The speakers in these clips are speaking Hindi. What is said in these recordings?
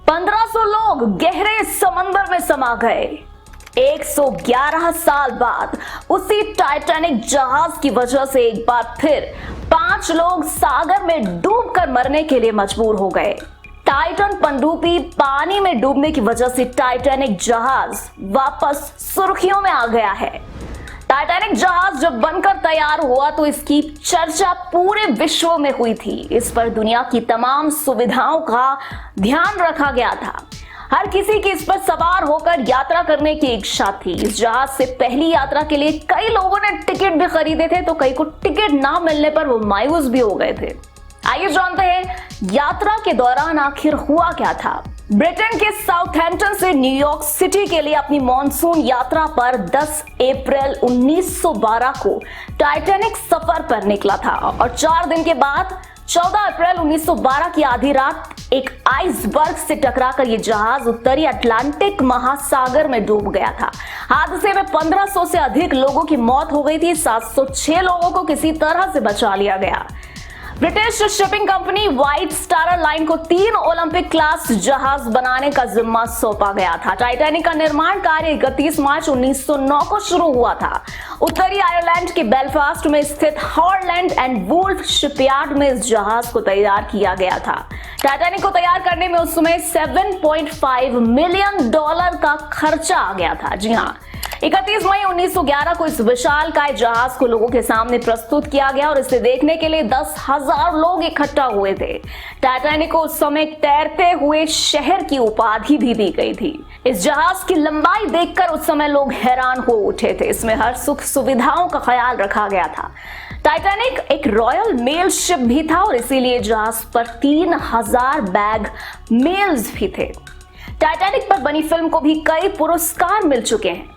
1500 लोग गहरे समंदर में समा गए। 111 साल बाद उसी टाइटैनिक जहाज की वजह से एक बार फिर 5 लोग सागर में डूबकर मरने के लिए मजबूर हो गए। टाइटन पनडुब्बी पानी में डूबने की वजह से टाइटैनिक जहाज वापस सुर्खियों में आ गया है। टाइटैनिक जहाज जब बनकर तैयार हुआ तो इसकी चर्चा पूरे विश्व में हुई थी। इस पर दुनिया की तमाम सुविधाओं का ध्यान रखा गया था। हर किसी की इस पर सवार होकर यात्रा करने की इच्छा थी। इस जहाज से पहली यात्रा के लिए कई लोगों ने टिकट भी खरीदे थे, तो कई को टिकट ना मिलने पर वो मायूस भी हो गए थे। आइए जानते हैं यात्रा के दौरान आखिर हुआ क्या था। ब्रिटेन के साउथहैम्पटन से न्यूयॉर्क सिटी के लिए अपनी मॉनसून यात्रा पर 10 अप्रैल 1912 को टाइटैनिक सफर पर निकला था और 4 दिन के बाद 14 अप्रैल 1912 की आधी रात एक आइसबर्ग से टकराकर यह जहाज उत्तरी अटलांटिक महासागर में डूब गया था। हादसे में 1500 से अधिक लोगों की मौत हो गई थी। 706 लोगों को किसी तरह से बचा लिया गया। British shipping company white star line को 3 ओलंपिक क्लास जहाज बनाने का जिम्मा सौंपा गया था। टाइटैनिक का निर्माण कार्य 31 मार्च 1909 को शुरू हुआ था। उत्तरी आयरलैंड के बेलफास्ट में स्थित हॉलैंड एंड वुल्फ शिपयार्ड में इस जहाज को तैयार किया गया था। टाइटैनिक को तैयार करने में उस समय $7.5 मिलियन का खर्चा आ गया था। जी हाँ, 31 मई 1911 को इस विशालकाय जहाज को लोगों के सामने प्रस्तुत किया गया और इसे देखने के लिए 10,000 लोग इकट्ठा हुए थे। टाइटैनिक को उस समय तैरते हुए शहर की उपाधि भी दी गई थी। इस जहाज की लंबाई देखकर उस समय लोग हैरान हो उठे थे। इसमें हर सुख सुविधाओं का ख्याल रखा गया था। टाइटैनिक एक रॉयल मेल शिप भी था और इसीलिए जहाज पर 3000 बैग मेल्स भी थे। टाइटैनिक पर बनी फिल्म को भी कई पुरस्कार मिल चुके हैं।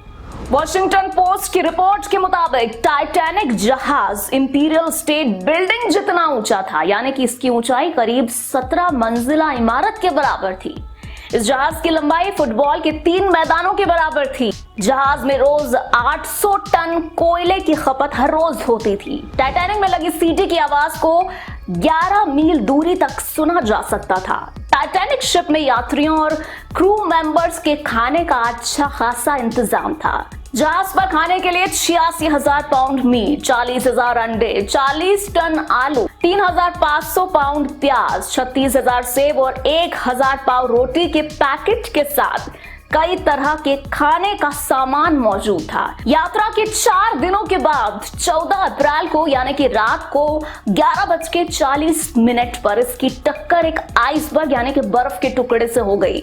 वॉशिंगटन पोस्ट की रिपोर्ट के मुताबिक टाइटैनिक जहाज इंपीरियल स्टेट बिल्डिंग जितना ऊंचा था, यानी कि इसकी ऊंचाई करीब 17 मंजिला इमारत के बराबर थी। इस जहाज की लंबाई फुटबॉल के 3 मैदानों के बराबर थी। जहाज में रोज 800 टन कोयले की खपत हर रोज होती थी। टाइटैनिक में लगी सीटी की आवाज को 11 मील दूरी तक सुना जा सकता था। टाइटैनिक शिप में यात्रियों और क्रू मेंबर्स के खाने का अच्छा खासा इंतजाम था। जहाज पर खाने के लिए 86,000 पाउंड मीट, 40,000 अंडे, 40 टन आलू, 3,500 पाउंड प्याज, 36,000 सेब और 1,000 पाव रोटी के पैकेट के साथ कई तरह के खाने का सामान मौजूद था। यात्रा के 4 दिनों के बाद 14 अप्रैल को यानी कि रात को 11:40 पर इसकी टक्कर एक आइसबर्ग यानी कि बर्फ के टुकड़े से हो गई।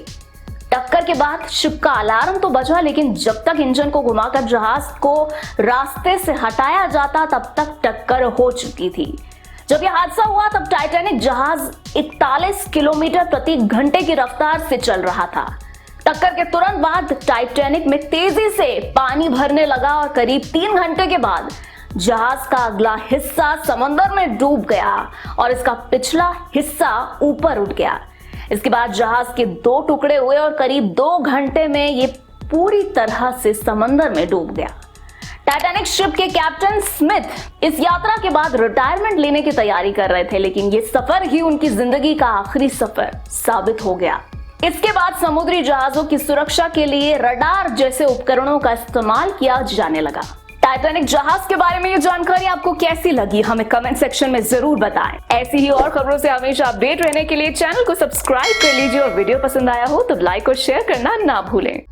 टक्कर के बाद शिप का अलार्म तो बजा, लेकिन जब तक इंजन को घुमाकर जहाज को रास्ते से हटाया जाता तब तक टक्कर हो चुकी थी। जब यह हादसा हुआ तब टाइटैनिक जहाज 41 किलोमीटर प्रति घंटे की रफ्तार से चल रहा था। टक्कर के तुरंत बाद टाइटैनिक में तेजी से पानी भरने लगा और करीब 3 घंटे के बाद जहाज का अगला हिस्सा समंदर में डूब गया और इसका पिछला हिस्सा ऊपर उठ गया। इसके बाद जहाज के 2 टुकड़े हुए और करीब 2 घंटे में ये पूरी तरह से समंदर में डूब गया। टाइटैनिक शिप के कैप्टन स्मिथ इस यात्रा के बाद रिटायरमेंट लेने की तैयारी कर रहे थे, लेकिन ये सफर ही उनकी जिंदगी का आखिरी सफर साबित हो गया। इसके बाद समुद्री जहाजों की सुरक्षा के लिए रडार जैसे उपकरणों का इस्तेमाल किया जाने लगा। टाइटैनिक जहाज के बारे में ये जानकारी आपको कैसी लगी, हमें कमेंट सेक्शन में जरूर बताएं। ऐसी ही और खबरों से हमेशा अपडेट रहने के लिए चैनल को सब्सक्राइब कर लीजिए और वीडियो पसंद आया हो तो लाइक और शेयर करना ना भूलें।